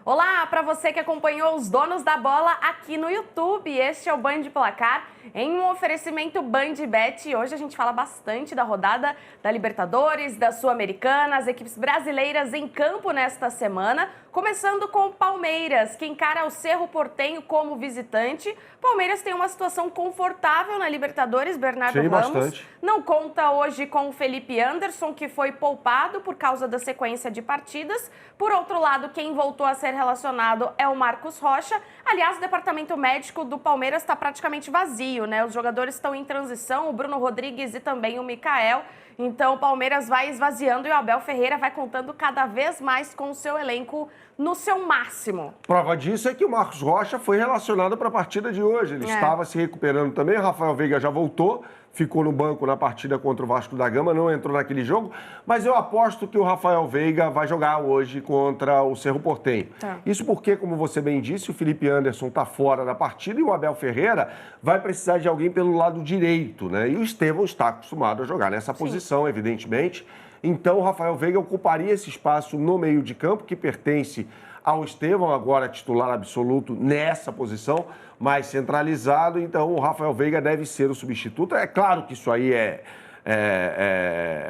Olá, para você que acompanhou os donos da bola aqui no YouTube, este é o Band Placar em um oferecimento BandBet. Hoje a gente fala bastante da rodada da Libertadores, da Sul-Americana, as equipes brasileiras em campo nesta semana, começando com o Palmeiras, que encara o Cerro Porteño como visitante. Palmeiras tem uma situação confortável na Libertadores, Bernardo Ramos. Bastante. Não conta hoje com o Felipe Anderson, que foi poupado por causa da sequência de partidas. Por outro lado, quem voltou a ser relacionado é o Marcos Rocha. Aliás, o departamento médico do Palmeiras está praticamente vazio, né? Os jogadores estão em transição, o Bruno Rodrigues e também o Michael. Então, o Palmeiras vai esvaziando e o Abel Ferreira vai contando cada vez mais com o seu elenco no seu máximo. Prova disso é que o Marcos Rocha foi relacionado para a partida de hoje. Ele estava se recuperando também. Rafael Veiga já voltou, ficou no banco na partida contra o Vasco da Gama, não entrou naquele jogo. Mas eu aposto que o Rafael Veiga vai jogar hoje contra o Cerro Porteño. Isso porque, como você bem disse, o Felipe Anderson está fora da partida e o Abel Ferreira vai precisar de alguém pelo lado direito, né? E o Estevão está acostumado a jogar nessa posição, evidentemente. Então, o Rafael Veiga ocuparia esse espaço no meio de campo, que pertence ao Estevão, agora titular absoluto nessa posição, mais centralizado. Então, o Rafael Veiga deve ser o substituto. É claro que isso aí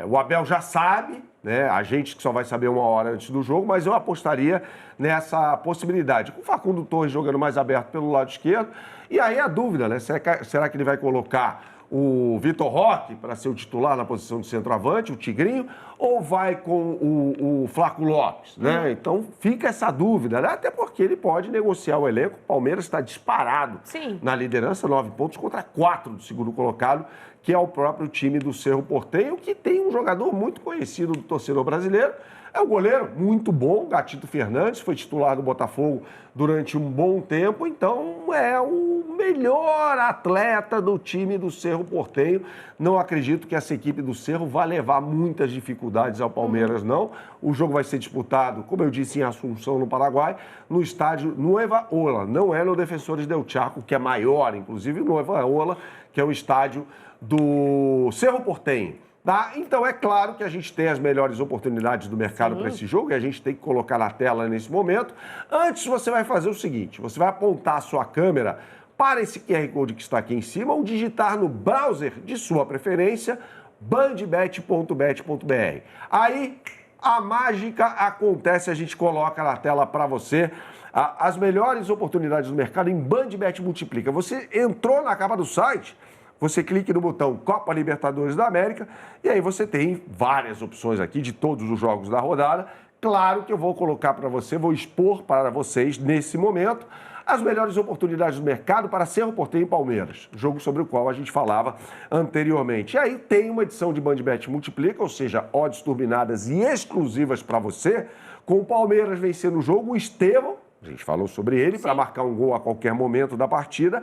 o Abel já sabe, né? A gente que só vai saber uma hora antes do jogo, mas eu apostaria nessa possibilidade. Com o Facundo Torres jogando mais aberto pelo lado esquerdo. E aí a dúvida, né? Será que ele vai colocar o Vitor Roque para ser o titular na posição de centroavante, o Tigrinho, ou vai com o Flaco Lopes, né? Então fica essa dúvida, né? Até porque ele pode negociar o elenco. O Palmeiras está disparado na liderança, 9 pontos contra 4 do segundo colocado, que é o próprio time do Cerro Porteño, que tem um jogador muito conhecido do torcedor brasileiro. É o goleiro muito bom, Gatito Fernandes, foi titular do Botafogo durante um bom tempo, então é o melhor atleta do time do Cerro Porteño. Não acredito que essa equipe do Cerro vá levar muitas dificuldades ao Palmeiras, não. O jogo vai ser disputado, como eu disse, em Assunção, no Paraguai, no estádio Nueva Ola. Não é no Defensores del Chaco, que é maior, inclusive o Nueva Ola, que é o estádio do Cerro Porteño. Tá? Então, é claro que a gente tem as melhores oportunidades do mercado para esse jogo e a gente tem que colocar na tela nesse momento. Antes, você vai fazer o seguinte, você vai apontar a sua câmera para esse QR Code que está aqui em cima ou digitar no browser de sua preferência, bandbet.bet.br. Aí, a mágica acontece, a gente coloca na tela para você as melhores oportunidades do mercado em BandBet Multiplica. Você entrou na capa do site, você clica no botão Copa Libertadores da América e aí você tem várias opções aqui de todos os jogos da rodada. Claro que eu vou colocar para você, vou expor para vocês nesse momento as melhores oportunidades do mercado para Cerro Porteño e Palmeiras, jogo sobre o qual a gente falava anteriormente. E aí tem uma edição de BandBet Multiplica, ou seja, odds turbinadas e exclusivas para você, com o Palmeiras vencendo o jogo, o Estevão, a gente falou sobre ele, para marcar um gol a qualquer momento da partida,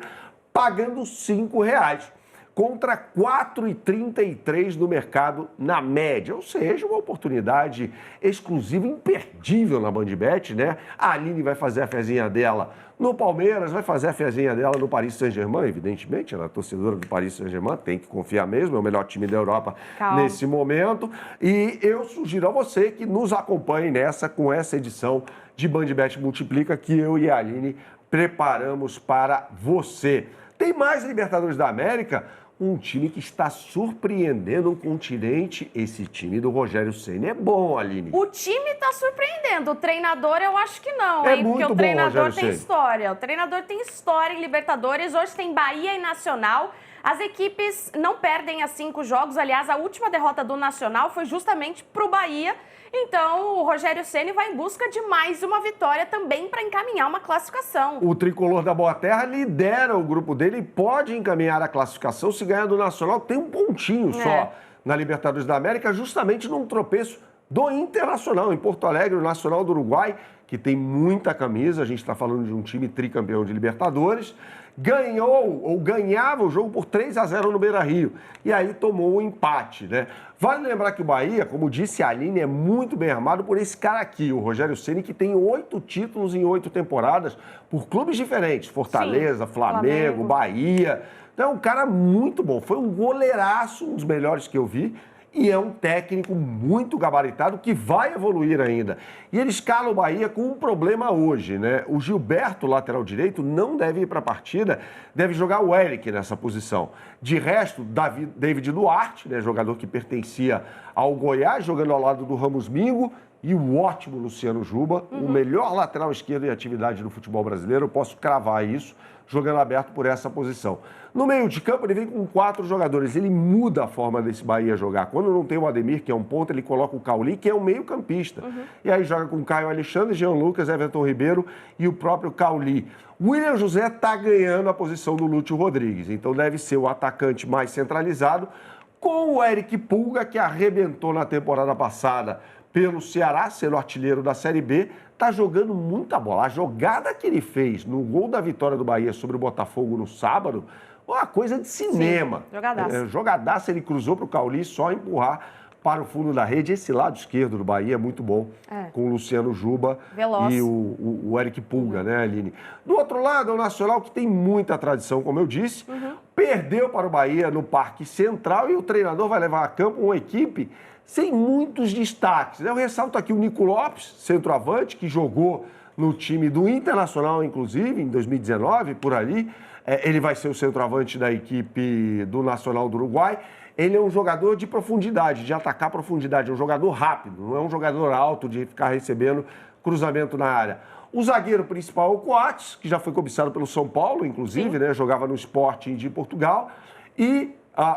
pagando R$5. Contra 4,33 no mercado na média, ou seja, uma oportunidade exclusiva, imperdível na BandBet, né? A Aline vai fazer a fezinha dela no Palmeiras, vai fazer a fezinha dela no Paris Saint-Germain, evidentemente, ela é torcedora do Paris Saint-Germain, tem que confiar mesmo, é o melhor time da Europa nesse momento. E eu sugiro a você que nos acompanhe com essa edição de BandBet Multiplica que eu e a Aline preparamos para você. Tem mais Libertadores da América? Um time que está surpreendendo o continente. Esse time do Rogério Ceni é bom, Aline. O time está surpreendendo. O treinador, eu acho que não, é hein? Muito porque o bom, treinador Rogério tem Ceni. história. O treinador tem história em Libertadores. Hoje tem Bahia e Nacional. As equipes não perdem as 5 jogos. Aliás, a última derrota do Nacional foi justamente para o Bahia. Então, o Rogério Ceni vai em busca de mais uma vitória também para encaminhar uma classificação. O tricolor da Boa Terra lidera o grupo dele e pode encaminhar a classificação se ganhar do Nacional. Tem um pontinho só na Libertadores da América, justamente num tropeço do Internacional, em Porto Alegre, o Nacional do Uruguai, que tem muita camisa. A gente está falando de um time tricampeão de Libertadores. Ganhava o jogo por 3-0 no Beira-Rio. E aí tomou um empate, né? Vale lembrar que o Bahia, como disse a Aline, é muito bem armado por esse cara aqui, o Rogério Ceni, que tem 8 títulos em 8 temporadas por clubes diferentes. Fortaleza, Flamengo, Bahia. Então é um cara muito bom. Foi um goleiraço, um dos melhores que eu vi. e é um técnico muito gabaritado que vai evoluir ainda. E ele escala o Bahia com um problema hoje, né? O Gilberto, lateral direito, não deve ir para a partida, deve jogar o Eric nessa posição. De resto, David Duarte, né, jogador que pertencia ao Goiás, jogando ao lado do Ramos Mingo, e o ótimo Luciano Juba, o melhor lateral esquerdo em atividade no futebol brasileiro, eu posso cravar isso, jogando aberto por essa posição. No meio de campo, ele vem com 4 jogadores, ele muda a forma desse Bahia jogar. Quando não tem o Ademir, que é um ponta, ele coloca o Cauli, que é um meio campista. E aí joga com Caio Alexandre, Jean Lucas, Everton Ribeiro e o próprio Cauli. William José está ganhando a posição do Lúcio Rodrigues, então deve ser o atacante mais centralizado, com o Eric Pulga, que arrebentou na temporada passada pelo Ceará, sendo artilheiro da Série B, está jogando muita bola. A jogada que ele fez no gol da vitória do Bahia sobre o Botafogo no sábado, uma coisa de cinema. Sim, jogadaça. Jogadaça, ele cruzou para o Cauli, só empurrar para o fundo da rede. Esse lado esquerdo do Bahia é muito bom, com o Luciano Juba Veloz. e o Eric Pulga, né, Aline? Do outro lado, é o Nacional, que tem muita tradição, como eu disse, perdeu para o Bahia no Parque Central e o treinador vai levar a campo uma equipe sem muitos destaques. Eu ressalto aqui o Nico Lopes, centroavante, que jogou no time do Internacional, inclusive, em 2019, por ali. Ele vai ser o centroavante da equipe do Nacional do Uruguai. Ele é um jogador de profundidade, de atacar profundidade, é um jogador rápido, não é um jogador alto de ficar recebendo cruzamento na área. O zagueiro principal é o Coates, que já foi cobiçado pelo São Paulo, inclusive, né? Jogava no Sporting de Portugal. E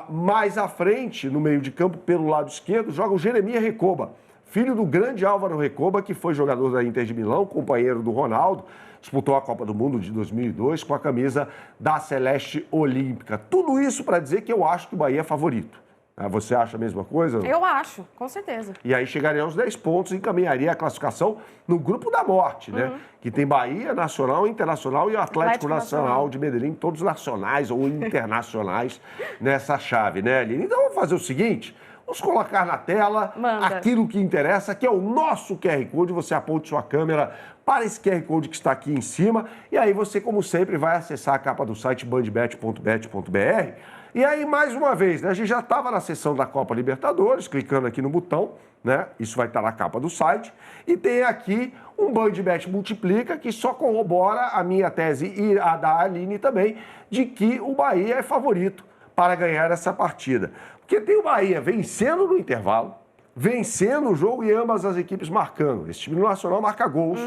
mais à frente, no meio de campo, pelo lado esquerdo, joga o Jeremias Recoba, filho do grande Álvaro Recoba, que foi jogador da Inter de Milão, companheiro do Ronaldo, disputou a Copa do Mundo de 2002 com a camisa da Celeste Olímpica. Tudo isso para dizer que eu acho que o Bahia é favorito. Você acha a mesma coisa? Eu acho, com certeza. E aí chegaria aos 10 pontos e encaminharia a classificação no grupo da morte, né? Que tem Bahia, Nacional, Internacional e o Atlético Nacional de Medellín, todos nacionais ou internacionais nessa chave, né, Aline? Então vamos fazer o seguinte, vamos colocar na tela aquilo que interessa, que é o nosso QR Code. Você aponte sua câmera para esse QR Code que está aqui em cima e aí você, como sempre, vai acessar a capa do site bandbet.bet.br. E aí, mais uma vez, né, a gente já estava na seção da Copa Libertadores, clicando aqui no botão, né? Isso vai estar na capa do site. E tem aqui um Bandbet Multiplica, que só corrobora a minha tese e a da Aline também, de que o Bahia é favorito para ganhar essa partida. Porque tem o Bahia vencendo no intervalo, vencendo o jogo e ambas as equipes marcando. Esse time nacional marca gols.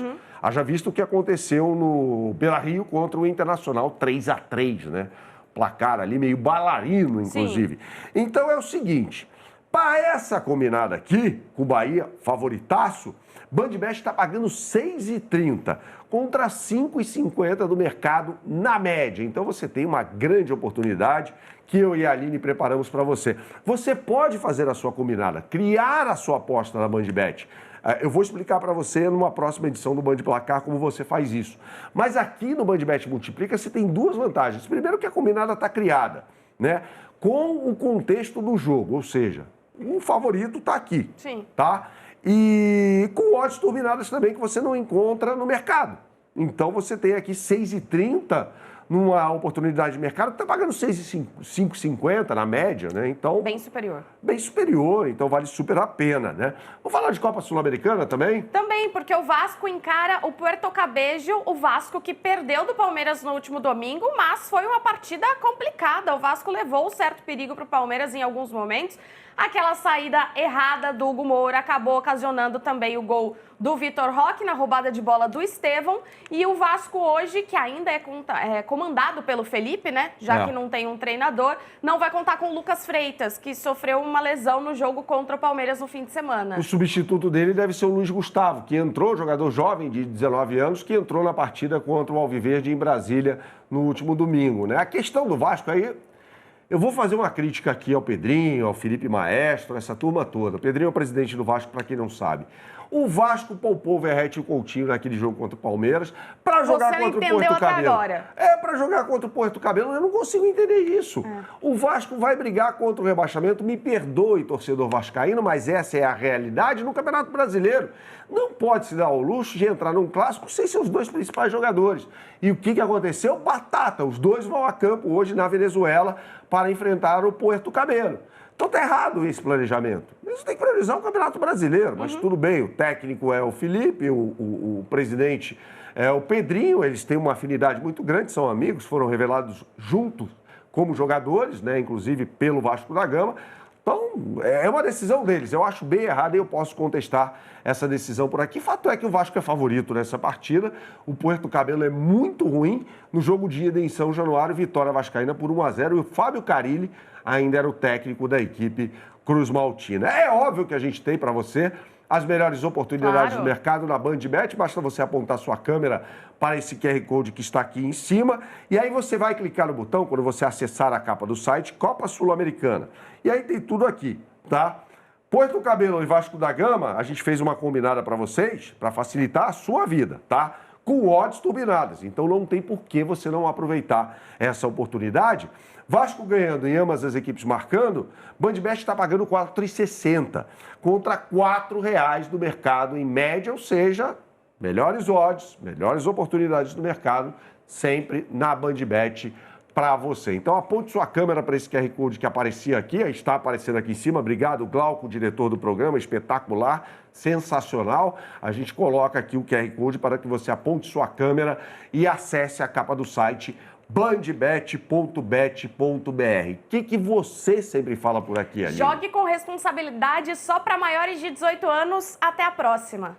Haja visto o que aconteceu no Beira-Rio contra o Internacional, 3-3, né? Placar ali, meio bailarino, inclusive. Sim. Então é o seguinte, para essa combinada aqui, com o Bahia, favoritaço, Bandbet está pagando R$ 6,30 contra R$ 5,50 do mercado na média. Então você tem uma grande oportunidade que eu e a Aline preparamos para você. Você pode fazer a sua combinada, criar a sua aposta na Bandbet. Eu vou explicar para você numa próxima edição do Band Placar como você faz isso. Mas aqui no Bandbet Multiplica você tem duas vantagens. Primeiro que a combinada está criada, né? Com o contexto do jogo, ou seja, o favorito está aqui. Sim. Tá? E com odds turbinadas também que você não encontra no mercado. Então você tem aqui 6,30 numa oportunidade de mercado, está pagando 5,50 na média, né? Então, bem superior. Bem superior, então vale super a pena, né? Vamos falar de Copa Sul-Americana também? Também, porque o Vasco encara o Puerto Cabello, o Vasco que perdeu do Palmeiras no último domingo, mas foi uma partida complicada. O Vasco levou certo perigo para o Palmeiras em alguns momentos. Aquela saída errada do Hugo Moura acabou ocasionando também o gol do Vitor Roque na roubada de bola do Estevão. E o Vasco hoje, que ainda é comandado pelo Felipe, né? Já que não tem um treinador, não vai contar com o Lucas Freitas, que sofreu uma lesão no jogo contra o Palmeiras no fim de semana. O substituto dele deve ser o Luiz Gustavo, que entrou, jogador jovem de 19 anos, que entrou na partida contra o Alviverde em Brasília no último domingo, né? A questão do Vasco aí... Eu vou fazer uma crítica aqui ao Pedrinho, ao Felipe Maestro, essa turma toda. O Pedrinho é o presidente do Vasco, para quem não sabe. O Vasco poupou o Verratti e o Coutinho naquele jogo contra o Palmeiras para jogar contra o Porto Cabelo. Agora. Para jogar contra o Porto Cabelo, eu não consigo entender isso. O Vasco vai brigar contra o rebaixamento, me perdoe, torcedor vascaíno, mas essa é a realidade no Campeonato Brasileiro. Não pode se dar ao luxo de entrar num clássico sem seus dois principais jogadores. E o que aconteceu? Batata, os dois vão a campo hoje na Venezuela para enfrentar o Puerto Cabelo. Então tá errado esse planejamento. Eles têm que priorizar o Campeonato Brasileiro, mas tudo bem, o técnico é o Felipe, o presidente é o Pedrinho, eles têm uma afinidade muito grande, são amigos, foram revelados juntos como jogadores, né, inclusive pelo Vasco da Gama. Então, é uma decisão deles. Eu acho bem errado e eu posso contestar essa decisão por aqui. Fato é que o Vasco é favorito nessa partida. O Puerto Cabelo é muito ruim. No jogo de ida em São Januário, vitória vascaína por 1-0. E o Fábio Carilli ainda era o técnico da equipe Cruz Maltina. É óbvio que a gente tem para você as melhores oportunidades do mercado na BandBet. Basta você apontar sua câmera para esse QR Code que está aqui em cima. E aí você vai clicar no botão, quando você acessar a capa do site, Copa Sul-Americana. E aí tem tudo aqui, tá? Puerto Cabelo e Vasco da Gama, a gente fez uma combinada para vocês, para facilitar a sua vida, tá? Com odds turbinadas. Então não tem por que você não aproveitar essa oportunidade. Vasco ganhando e ambas as equipes marcando, BandBet está pagando R$ 4,60 contra R$ 4,00 do mercado em média, ou seja, melhores odds, melhores oportunidades do mercado, sempre na BandBet para você. Então aponte sua câmera para esse QR Code que aparecia aqui, está aparecendo aqui em cima. Obrigado, Glauco, diretor do programa, espetacular, sensacional. A gente coloca aqui o QR Code para que você aponte sua câmera e acesse a capa do site bandbet.bet.br. O que você sempre fala por aqui, Aline? Jogue com responsabilidade, só para maiores de 18 anos. Até a próxima.